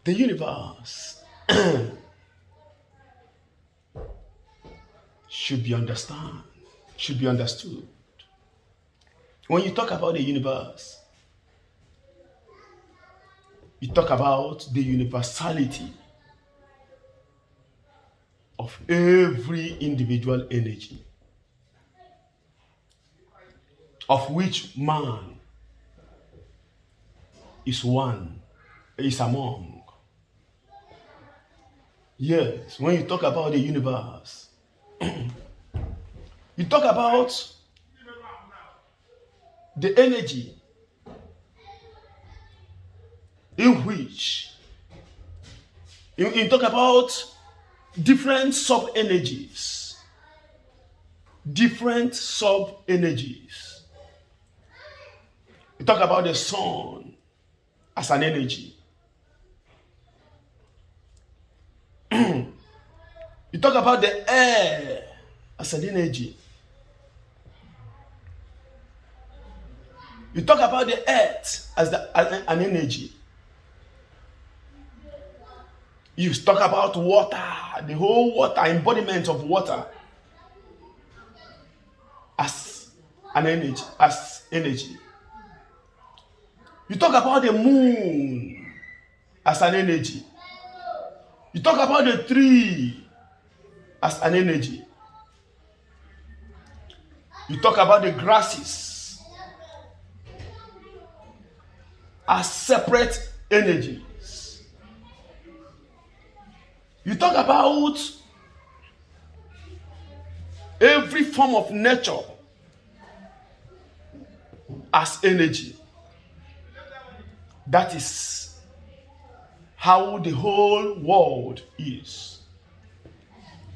The universe should be understood. When you talk about the universe, you talk about the universality of every individual energy, of which man is one, is among. Yes, when you talk about the universe, you talk about the energy in which you talk about different sub-energies. Different sub-energies. You talk about the sun as an energy. You talk about the air as an energy. You talk about the earth as an energy. You talk about water, the whole water, embodiment of water as an energy, You talk about the moon as an energy. You talk about the tree as an energy. You talk about the grasses as separate energies. You talk about every form of nature as energy. That is how the whole world is.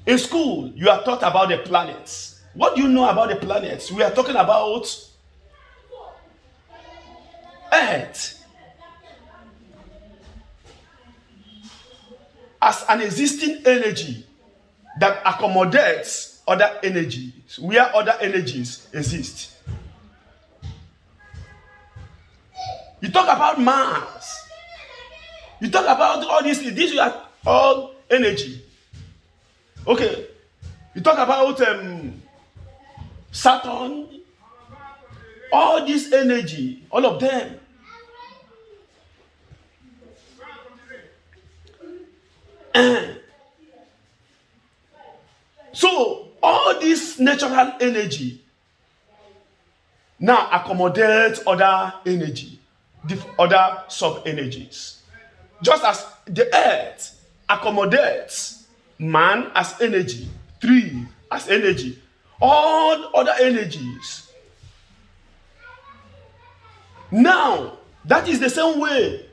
In school, you are taught about the planets. What do you know about the planets? We are talking about Earth as an existing energy that accommodates other energies, where other energies exist. You talk about Mars. You talk about all these are all energy. Okay. You talk about Saturn. All this energy, all of them. So all this natural energy now accommodates other energy, other sub-energies. Just as the earth accommodates man as energy, tree as energy, all other energies. Now, that is the same way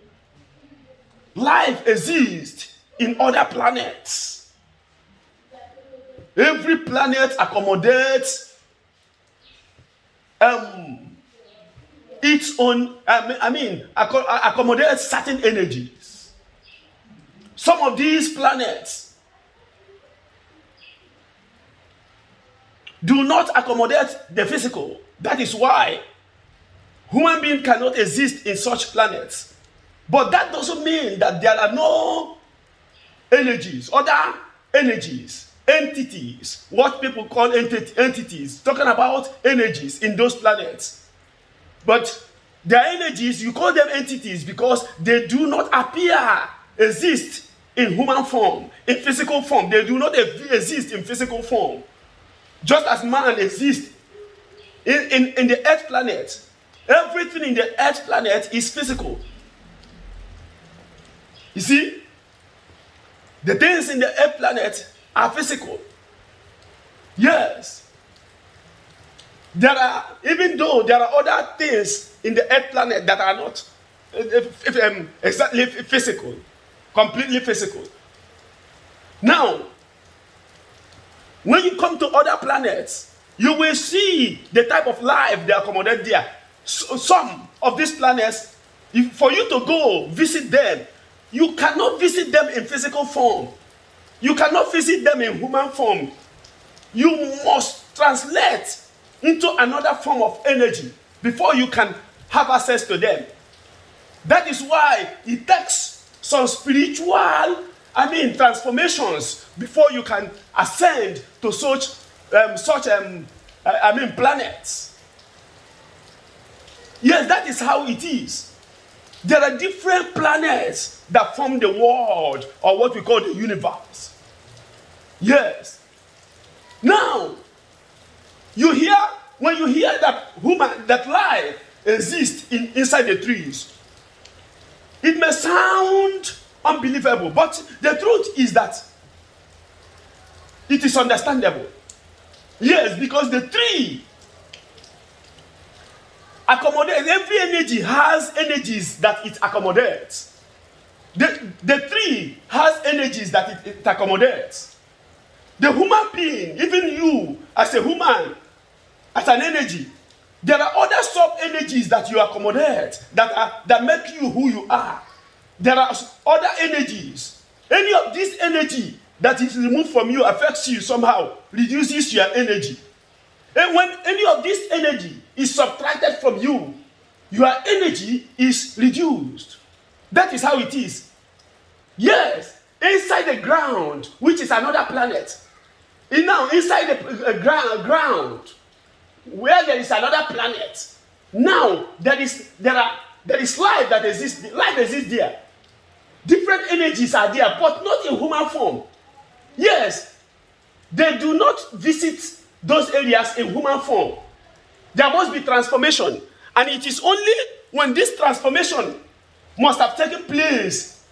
life exists in other planets. Every planet accommodates its own, accommodates certain energies. Some of these planets do not accommodate the physical. That is why human beings cannot exist in such planets. But that doesn't mean that there are no energies, other energies, entities, what people call entities, talking about energies in those planets. But their energies, you call them entities because they do not exist in human form, in physical form. They do not exist in physical form. Just as man exists in the earth planet. Everything in the earth planet is physical. You see, the things in the earth planet are physical. Yes. Even though there are other things in the earth planet that are not exactly physical, completely physical. Now, when you come to other planets, you will see the type of life they accommodate there. So, some of these planets, for you to go visit them, you cannot visit them in physical form. You cannot visit them in human form. You must translate into another form of energy before you can have access to them. That is why it takes some spiritual, transformations before you can ascend to such planets. Yes, that is how it is. There are different planets that form the world, or what we call the universe. Yes. Now, when you hear that life exists inside the trees, it may sound unbelievable, but the truth is that it is understandable. Yes, because the tree accommodates, every energy has energies that it accommodates. The tree has energies that it accommodates. The human being, even you as a human, as an energy, there are other sub-energies that you accommodate that make you who you are. There are other energies. Any of this energy that is removed from you affects you somehow, reduces your energy. And when any of this energy is subtracted from you, your energy is reduced. That is how it is. Yes, inside the ground, which is another planet. Now, inside the ground, where there is another planet, now there is life that exists. Life exists there. Different energies are there, but not in human form. Yes, they do not visit those areas in human form. There must be transformation, and it is only when this transformation must have taken place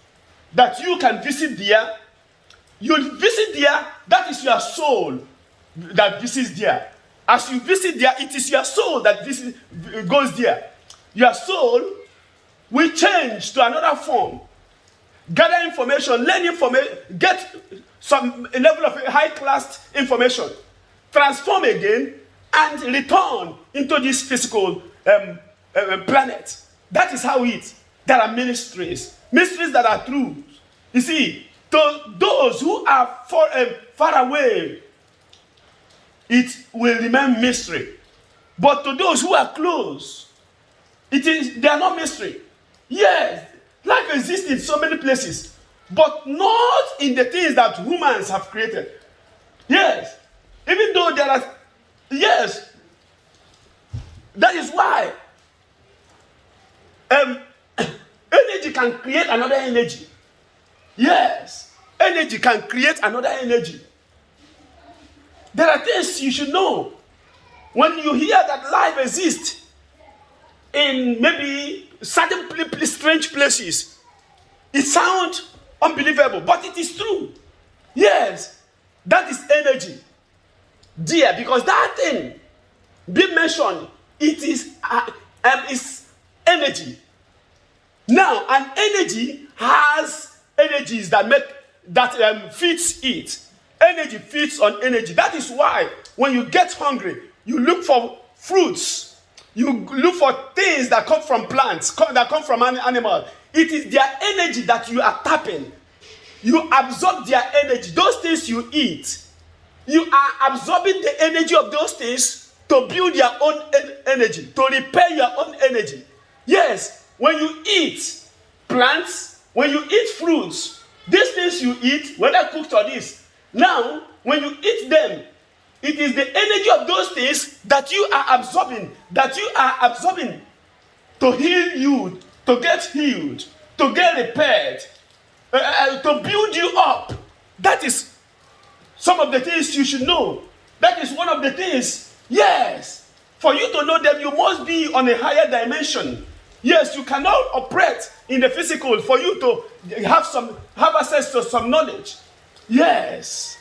that you can visit there. You visit there, that is your soul that visits there. As you visit there, it is your soul that goes there. Your soul will change to another form. Gather information, learn information, get some level of high-class information, transform again, and return into this physical planet. That is how it. There are mysteries that are true. You see, to those who are far away, it will remain mystery. But to those who are close, they are not mystery. Yes, life exists in so many places, but not in the things that humans have created. Yes, even though there are, yes, that is why energy can create another energy. Yes, energy can create another energy. There are things you should know. When you hear that life exists in maybe certain strange places, it sounds unbelievable, but it is true. Yes, that is energy. Dear, because that thing being mentioned, it is energy. Now, an energy has energies that feeds it. Energy feeds on energy. That is why when you get hungry, you look for fruits. You look for things that come from plants, that come from animals. It is their energy that you are tapping. You absorb their energy. Those things you eat, you are absorbing the energy of those things to build your own energy, to repair your own energy. Yes, when you eat plants, when you eat fruits, these things you eat, whether cooked or this, now, when you eat them, it is the energy of those things that you are absorbing to heal you, to get healed, to get repaired, to build you up. That is some of the things you should know. That is one of the things. Yes, for you to know them, you must be on a higher dimension. Yes, you cannot operate in the physical for you to have access to some knowledge. Yes.